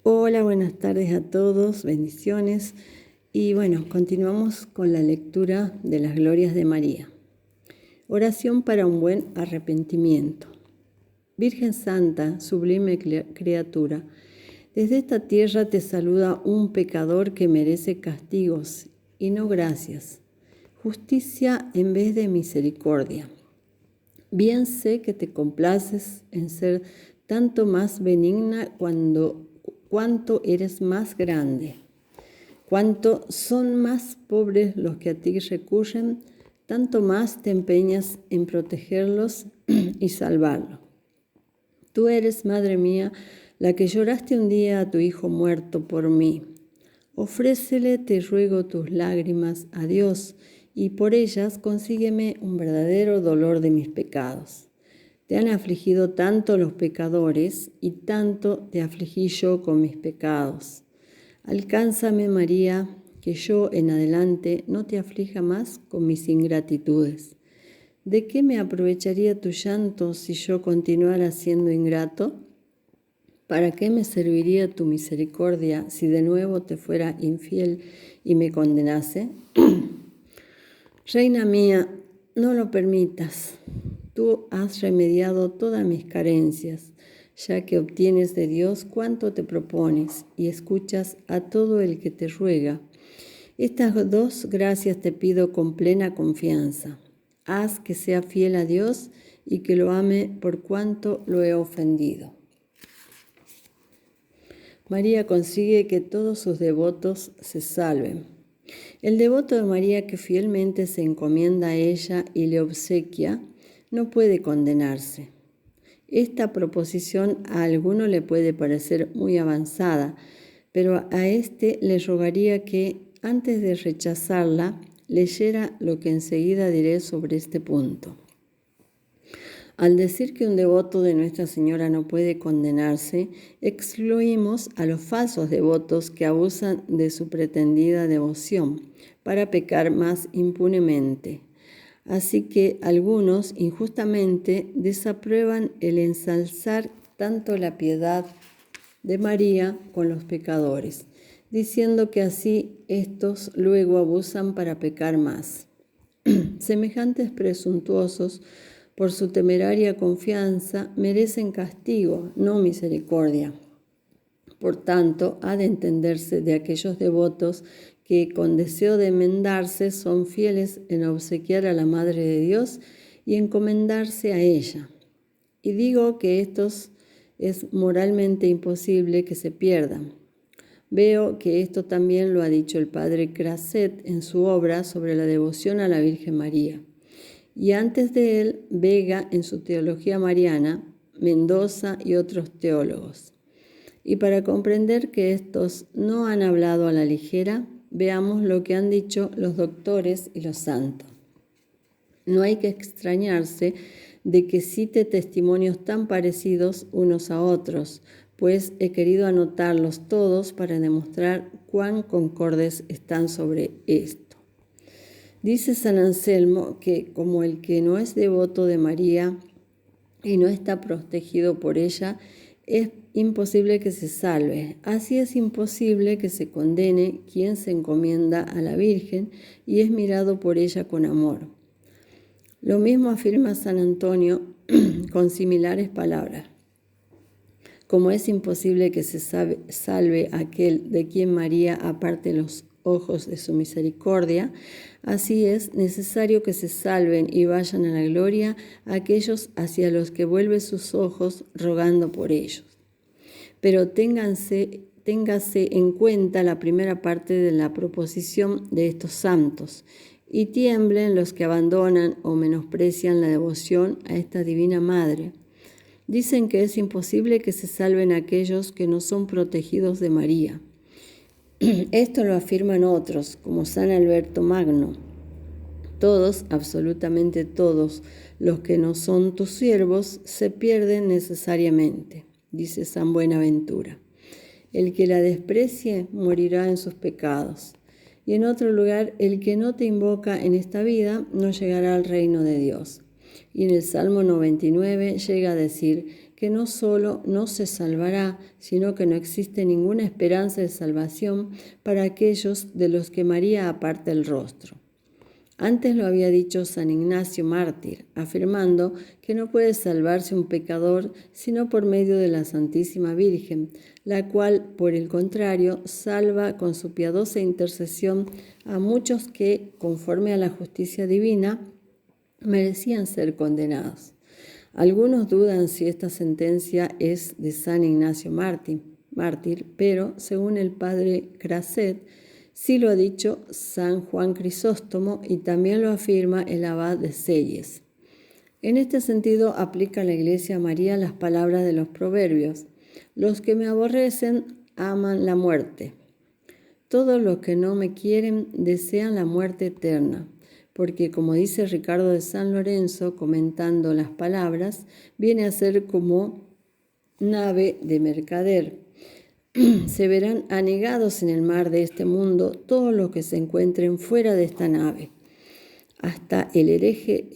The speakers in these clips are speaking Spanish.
Hola, buenas tardes a todos, bendiciones. Y bueno, continuamos con la lectura de las glorias de María. Oración para un buen arrepentimiento. Virgen Santa, sublime criatura, desde esta tierra te saluda un pecador que merece castigos y no gracias, justicia en vez de misericordia. Bien sé que te complaces en ser tanto más benigna cuanto eres más grande. Cuanto son más pobres los que a ti recurren, tanto más te empeñas en protegerlos y salvarlos. Tú eres, Madre mía, la que lloraste un día a tu hijo muerto por mí. Ofrécele, te ruego, tus lágrimas a Dios, y por ellas consígueme un verdadero dolor de mis pecados. Te han afligido tanto los pecadores, y tanto te afligí yo con mis pecados. Alcánzame, María, que yo en adelante no te aflija más con mis ingratitudes. ¿De qué me aprovecharía tu llanto si yo continuara siendo ingrato? ¿Para qué me serviría tu misericordia si de nuevo te fuera infiel y me condenase? Reina mía, no lo permitas. Tú has remediado todas mis carencias, ya que obtienes de Dios cuanto te propones y escuchas a todo el que te ruega. Estas dos gracias te pido con plena confianza. Haz que sea fiel a Dios y que lo ame por cuanto lo he ofendido. María consigue que todos sus devotos se salven. El devoto de María que fielmente se encomienda a ella y le obsequia, no puede condenarse. Esta proposición a alguno le puede parecer muy avanzada, pero a éste le rogaría que, antes de rechazarla, leyera lo que enseguida diré sobre este punto. Al decir que un devoto de Nuestra Señora no puede condenarse, excluimos a los falsos devotos que abusan de su pretendida devoción para pecar más impunemente. Así que algunos injustamente desaprueban el ensalzar tanto la piedad de María con los pecadores, diciendo que así estos luego abusan para pecar más. Semejantes presuntuosos, por su temeraria confianza, merecen castigo, no misericordia. Por tanto, ha de entenderse de aquellos devotos que, con deseo de enmendarse, son fieles en obsequiar a la Madre de Dios y encomendarse a ella. Y digo que estos es moralmente imposible que se pierdan. Veo que esto también lo ha dicho el padre Crasset en su obra sobre la devoción a la Virgen María. Y antes de él, Vega en su Teología Mariana, Mendoza y otros teólogos. Y para comprender que estos no han hablado a la ligera, veamos lo que han dicho los doctores y los santos. No hay que extrañarse de que cite testimonios tan parecidos unos a otros, pues he querido anotarlos todos para demostrar cuán concordes están sobre esto. Dice San Anselmo que como el que no es devoto de María y no está protegido por ella, es imposible que se salve. Así es imposible que se condene quien se encomienda a la Virgen y es mirado por ella con amor. Lo mismo afirma San Antonio con similares palabras. Como es imposible que se salve aquel de quien María aparte los ojos de su misericordia, así es necesario que se salven y vayan a la gloria aquellos hacia los que vuelve sus ojos rogando por ellos. Pero téngase en cuenta la primera parte de la proposición de estos santos, y tiemblen los que abandonan o menosprecian la devoción a esta Divina Madre. Dicen que es imposible que se salven aquellos que no son protegidos de María. Esto lo afirman otros, como San Alberto Magno. Todos, absolutamente todos, los que no son tus siervos, se pierden necesariamente, dice San Buenaventura. El que la desprecie morirá en sus pecados. Y en otro lugar, el que no te invoca en esta vida no llegará al reino de Dios. Y en el Salmo 99 llega a decir que no solo no se salvará, sino que no existe ninguna esperanza de salvación para aquellos de los que María aparta el rostro. Antes lo había dicho San Ignacio Mártir, afirmando que no puede salvarse un pecador sino por medio de la Santísima Virgen, la cual, por el contrario, salva con su piadosa intercesión a muchos que, conforme a la justicia divina, merecían ser condenados. Algunos dudan si esta sentencia es de San Ignacio Mártir, pero, según el padre Crasset, sí lo ha dicho San Juan Crisóstomo y también lo afirma el abad de Selles. En este sentido aplica la Iglesia a María las palabras de los proverbios: los que me aborrecen aman la muerte. Todos los que no me quieren desean la muerte eterna, porque, como dice Ricardo de San Lorenzo, comentando las palabras, viene a ser como nave de mercader. Se verán anegados en el mar de este mundo todos los que se encuentren fuera de esta nave. Hasta el hereje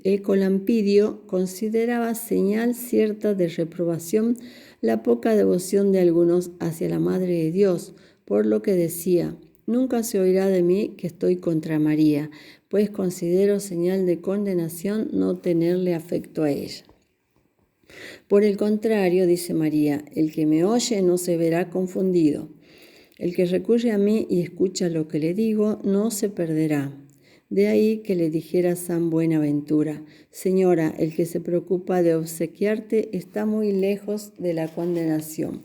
Ecolampidio consideraba señal cierta de reprobación la poca devoción de algunos hacia la Madre de Dios, por lo que decía: nunca se oirá de mí que estoy contra María, pues considero señal de condenación no tenerle afecto a ella. Por el contrario, dice María, el que me oye no se verá confundido. El que recurre a mí y escucha lo que le digo no se perderá. De ahí que le dijera San Buenaventura: Señora, el que se preocupa de obsequiarte está muy lejos de la condenación.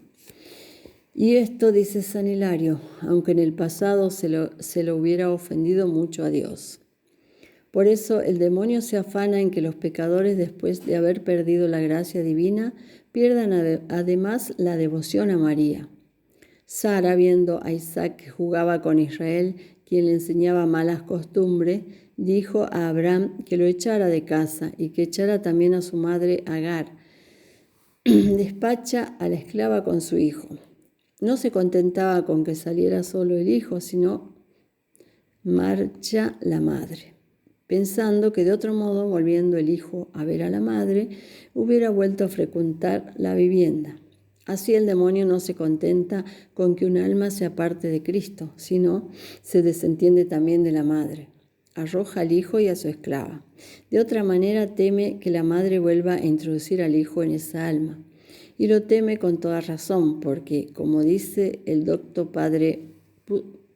Y esto, dice San Hilario, aunque en el pasado se lo hubiera ofendido mucho a Dios. Por eso el demonio se afana en que los pecadores, después de haber perdido la gracia divina, pierdan además la devoción a María. Sara, viendo a Isaac que jugaba con Israel, quien le enseñaba malas costumbres, dijo a Abraham que lo echara de casa y que echara también a su madre Agar. Despacha a la esclava con su hijo. No se contentaba con que saliera solo el hijo, sino marcha la madre, pensando que de otro modo, volviendo el hijo a ver a la madre, hubiera vuelto a frecuentar la vivienda. Así el demonio no se contenta con que un alma se aparte de Cristo, sino se desentiende también de la madre. Arroja al hijo y a su esclava. De otra manera teme que la madre vuelva a introducir al hijo en esa alma. Y lo teme con toda razón, porque, como dice el doctor padre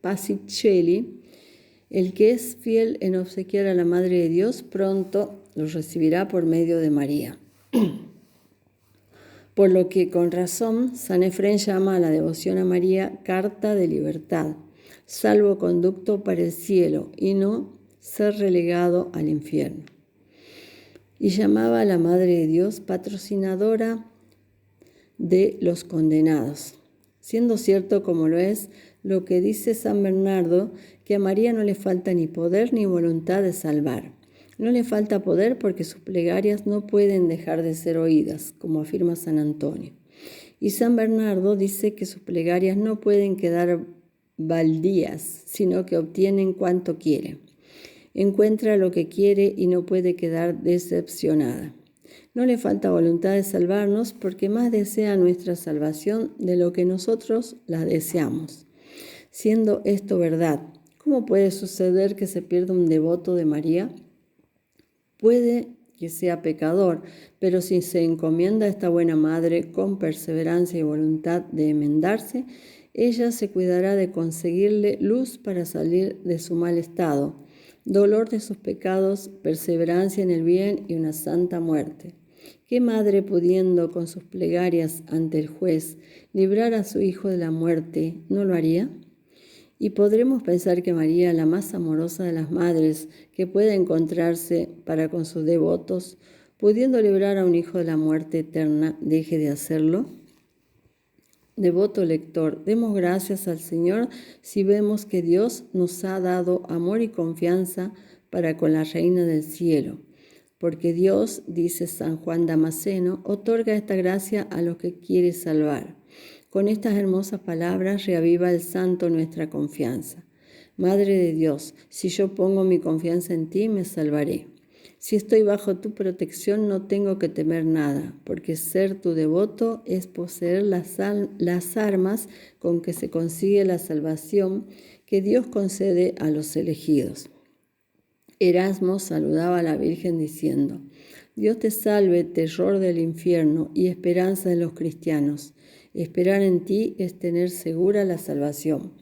Pacicelli, el que es fiel en obsequiar a la Madre de Dios pronto lo recibirá por medio de María. Por lo que con razón San Efrén llama a la devoción a María carta de libertad, salvoconducto para el cielo y no ser relegado al infierno. Y llamaba a la Madre de Dios patrocinadora de los condenados, siendo cierto como lo es lo que dice San Bernardo, que a María no le falta ni poder ni voluntad de salvar. No le falta poder porque sus plegarias no pueden dejar de ser oídas, como afirma San Antonio. Y San Bernardo dice que sus plegarias no pueden quedar baldías, sino que obtienen cuanto quiere. Encuentra lo que quiere y no puede quedar decepcionada. No le falta voluntad de salvarnos porque más desea nuestra salvación de lo que nosotros la deseamos. Siendo esto verdad, ¿cómo puede suceder que se pierda un devoto de María? Puede que sea pecador, pero si se encomienda a esta buena madre con perseverancia y voluntad de enmendarse, ella se cuidará de conseguirle luz para salir de su mal estado, dolor de sus pecados, perseverancia en el bien y una santa muerte. ¿Qué madre, pudiendo con sus plegarias ante el juez librar a su hijo de la muerte, no lo haría? Y podremos pensar que María, la más amorosa de las madres que pueda encontrarse para con sus devotos, pudiendo librar a un hijo de la muerte eterna, deje de hacerlo. Devoto lector, demos gracias al Señor si vemos que Dios nos ha dado amor y confianza para con la Reina del Cielo, porque Dios, dice San Juan Damasceno, otorga esta gracia a los que quiere salvar. Con estas hermosas palabras reaviva el santo nuestra confianza. Madre de Dios, si yo pongo mi confianza en ti, me salvaré. Si estoy bajo tu protección, no tengo que temer nada, porque ser tu devoto es poseer las armas con que se consigue la salvación que Dios concede a los elegidos. Erasmo saludaba a la Virgen diciendo: Dios te salve, terror del infierno y esperanza de los cristianos. Esperar en ti es tener segura la salvación.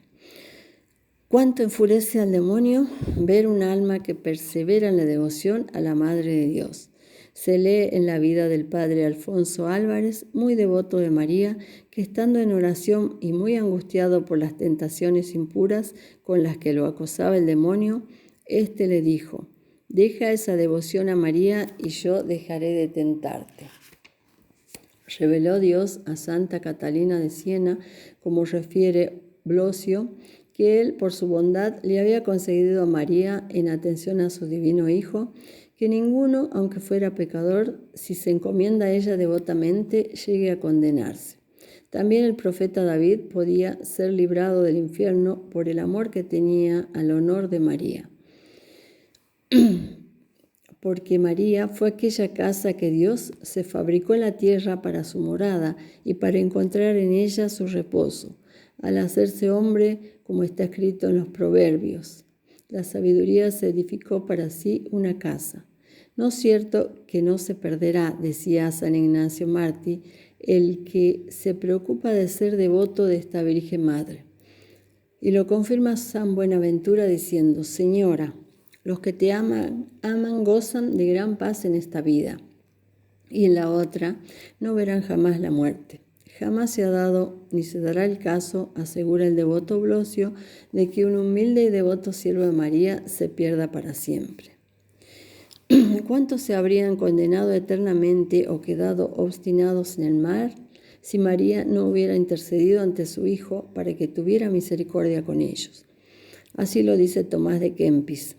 ¿Cuánto enfurece al demonio ver un alma que persevera en la devoción a la Madre de Dios? Se lee en la vida del padre Alfonso Álvarez, muy devoto de María, que estando en oración y muy angustiado por las tentaciones impuras con las que lo acosaba el demonio, éste le dijo: deja esa devoción a María y yo dejaré de tentarte. Reveló Dios a Santa Catalina de Siena, como refiere Blosio, que él, por su bondad, le había concedido a María, en atención a su divino Hijo, que ninguno, aunque fuera pecador, si se encomienda a ella devotamente, llegue a condenarse. También el profeta David podía ser librado del infierno por el amor que tenía al honor de María. Porque María fue aquella casa que Dios se fabricó en la tierra para su morada y para encontrar en ella su reposo, al hacerse hombre, como está escrito en los Proverbios. La sabiduría se edificó para sí una casa. No es cierto que no se perderá, decía San Ignacio Martí, el que se preocupa de ser devoto de esta Virgen Madre. Y lo confirma San Buenaventura diciendo: Señora, los que te aman gozan de gran paz en esta vida, y en la otra no verán jamás la muerte. Jamás se ha dado ni se dará el caso, asegura el devoto Blosio, de que un humilde y devoto siervo de María se pierda para siempre. ¿Cuántos se habrían condenado eternamente o quedado obstinados en el mar si María no hubiera intercedido ante su Hijo para que tuviera misericordia con ellos? Así lo dice Tomás de Kempis,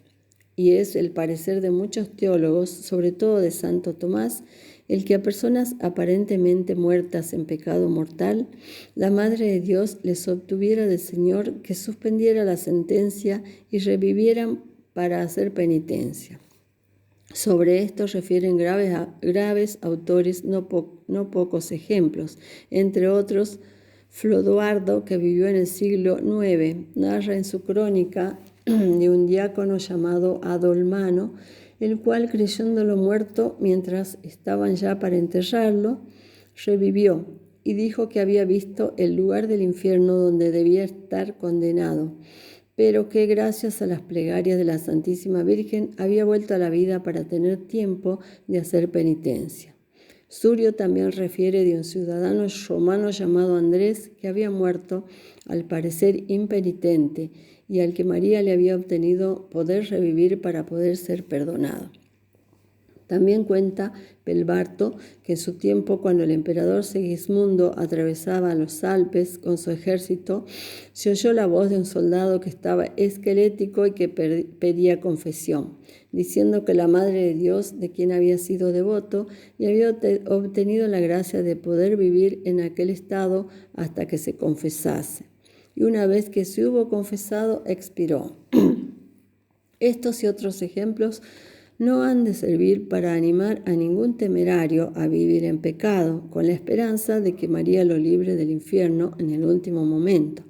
y es el parecer de muchos teólogos, sobre todo de Santo Tomás, el que a personas aparentemente muertas en pecado mortal, la Madre de Dios les obtuviera del Señor que suspendiera la sentencia y revivieran para hacer penitencia. Sobre esto refieren graves autores, no pocos ejemplos. Entre otros, Flodoardo, que vivió en el siglo IX, narra en su crónica de un diácono llamado Adolmano, el cual, creyéndolo muerto mientras estaban ya para enterrarlo, revivió y dijo que había visto el lugar del infierno donde debía estar condenado, pero que gracias a las plegarias de la Santísima Virgen había vuelto a la vida para tener tiempo de hacer penitencia. Surio también refiere de un ciudadano romano llamado Andrés, que había muerto, al parecer impenitente, y al que María le había obtenido poder revivir para poder ser perdonado. También cuenta Pelbarto que en su tiempo, cuando el emperador Segismundo atravesaba los Alpes con su ejército, se oyó la voz de un soldado que estaba esquelético y que pedía confesión, diciendo que la Madre de Dios, de quien había sido devoto, le había obtenido la gracia de poder vivir en aquel estado hasta que se confesase. Y una vez que se hubo confesado, expiró. Estos y otros ejemplos no han de servir para animar a ningún temerario a vivir en pecado, con la esperanza de que María lo libre del infierno en el último momento,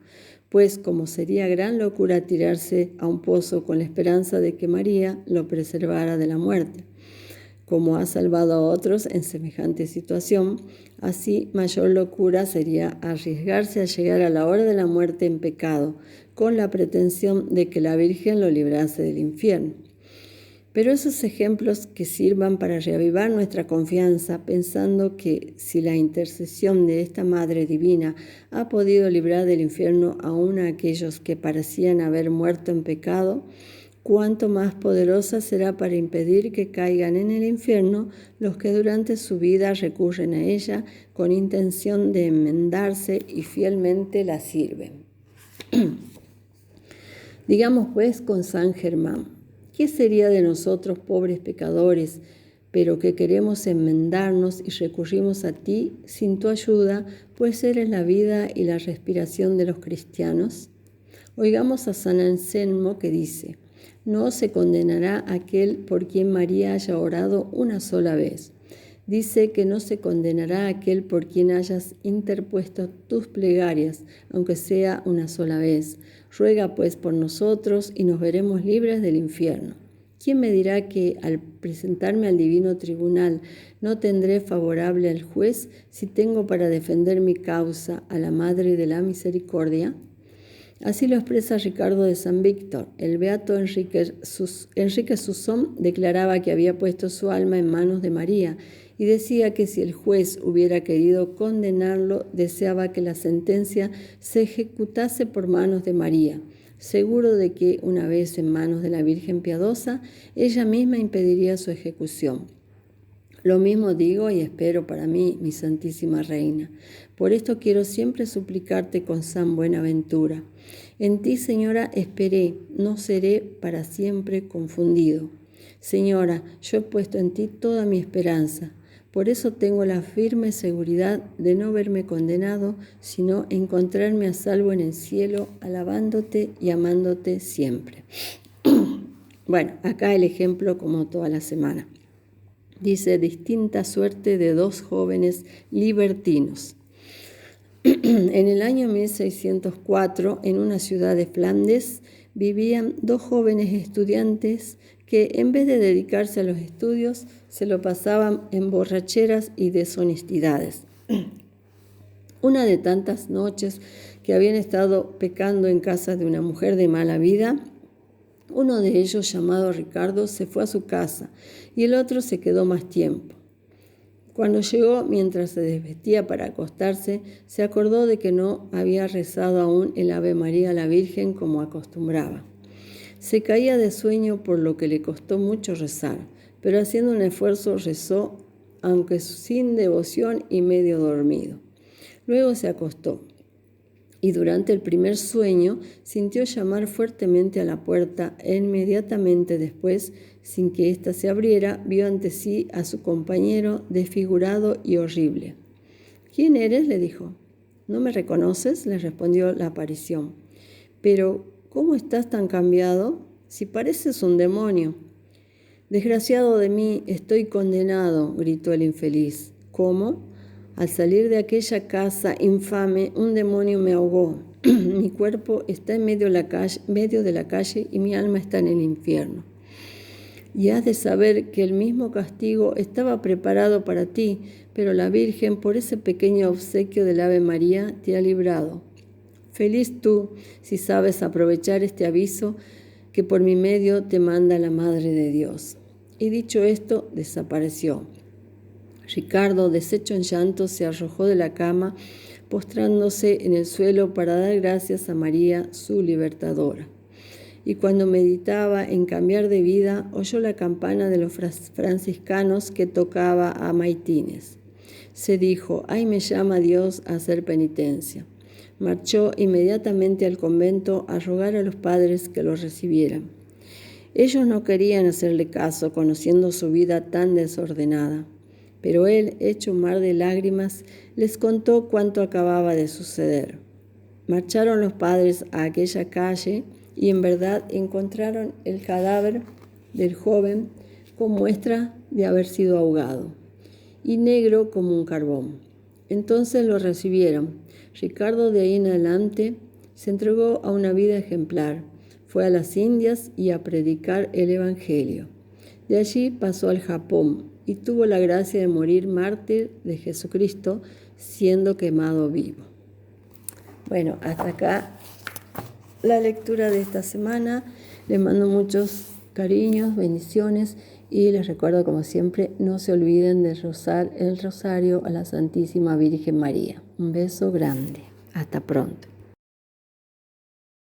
pues como sería gran locura tirarse a un pozo con la esperanza de que María lo preservara de la muerte. Como ha salvado a otros en semejante situación, así mayor locura sería arriesgarse a llegar a la hora de la muerte en pecado, con la pretensión de que la Virgen lo librase del infierno. Pero esos ejemplos que sirvan para reavivar nuestra confianza, pensando que si la intercesión de esta Madre Divina ha podido librar del infierno aún a aquellos que parecían haber muerto en pecado, cuánto más poderosa será para impedir que caigan en el infierno los que durante su vida recurren a ella con intención de enmendarse y fielmente la sirven. Digamos pues con San Germán: ¿qué sería de nosotros, pobres pecadores, pero que queremos enmendarnos y recurrimos a ti sin tu ayuda, pues eres la vida y la respiración de los cristianos? Oigamos a San Anselmo, que dice: No se condenará aquel por quien María haya orado una sola vez. Dice que no se condenará aquel por quien hayas interpuesto tus plegarias, aunque sea una sola vez. Ruega pues por nosotros y nos veremos libres del infierno. ¿Quién me dirá que al presentarme al divino tribunal no tendré favorable al juez si tengo para defender mi causa a la Madre de la Misericordia? Así lo expresa Ricardo de San Víctor. El beato Enrique Susón declaraba que había puesto su alma en manos de María y decía que si el juez hubiera querido condenarlo, deseaba que la sentencia se ejecutase por manos de María, seguro de que, una vez en manos de la Virgen piadosa, ella misma impediría su ejecución. Lo mismo digo y espero para mí, mi Santísima Reina. Por esto quiero siempre suplicarte con San Buenaventura. En ti, Señora, esperé, no seré para siempre confundido. Señora, yo he puesto en ti toda mi esperanza. Por eso tengo la firme seguridad de no verme condenado, sino encontrarme a salvo en el cielo, alabándote y amándote siempre. Bueno, acá el ejemplo como toda la semana. Dice, distinta suerte de dos jóvenes libertinos. En el año 1604, en una ciudad de Flandes, vivían dos jóvenes estudiantes que, en vez de dedicarse a los estudios, se lo pasaban en borracheras y deshonestidades. Una de tantas noches que habían estado pecando en casa de una mujer de mala vida, uno de ellos, llamado Ricardo, se fue a su casa y el otro se quedó más tiempo. Cuando llegó, mientras se desvestía para acostarse, se acordó de que no había rezado aún el Ave María a la Virgen como acostumbraba. Se caía de sueño, por lo que le costó mucho rezar, pero haciendo un esfuerzo rezó, aunque sin devoción y medio dormido. Luego se acostó y durante el primer sueño sintió llamar fuertemente a la puerta e inmediatamente después, sin que ésta se abriera, vio ante sí a su compañero desfigurado y horrible. ¿Quién eres?, le dijo. ¿No me reconoces?, le respondió la aparición. Pero, ¿cómo estás tan cambiado? Si pareces un demonio. Desgraciado de mí, estoy condenado, gritó el infeliz. ¿Cómo? Al salir de aquella casa infame, un demonio me ahogó. Mi cuerpo está en medio de la calle y mi alma está en el infierno. Y has de saber que el mismo castigo estaba preparado para ti, pero la Virgen, por ese pequeño obsequio del Ave María, te ha librado. Feliz tú, si sabes aprovechar este aviso que por mi medio te manda la Madre de Dios. Y dicho esto, desapareció. Ricardo, deshecho en llanto, se arrojó de la cama, postrándose en el suelo para dar gracias a María, su libertadora. Y cuando meditaba en cambiar de vida, oyó la campana de los franciscanos que tocaba a maitines. Se dijo, ¡ay, me llama Dios a hacer penitencia! Marchó inmediatamente al convento a rogar a los padres que lo recibieran. Ellos no querían hacerle caso, conociendo su vida tan desordenada. Pero él, hecho un mar de lágrimas, les contó cuánto acababa de suceder. Marcharon los padres a aquella calle y en verdad encontraron el cadáver del joven con muestra de haber sido ahogado y negro como un carbón. Entonces lo recibieron. Ricardo de ahí en adelante se entregó a una vida ejemplar. Fue a las Indias y a predicar el Evangelio. De allí pasó al Japón y tuvo la gracia de morir mártir de Jesucristo, siendo quemado vivo. Bueno, hasta acá la lectura de esta semana. Les mando muchos cariños, bendiciones y les recuerdo, como siempre, no se olviden de rezar el rosario a la Santísima Virgen María. Un beso grande. Hasta pronto.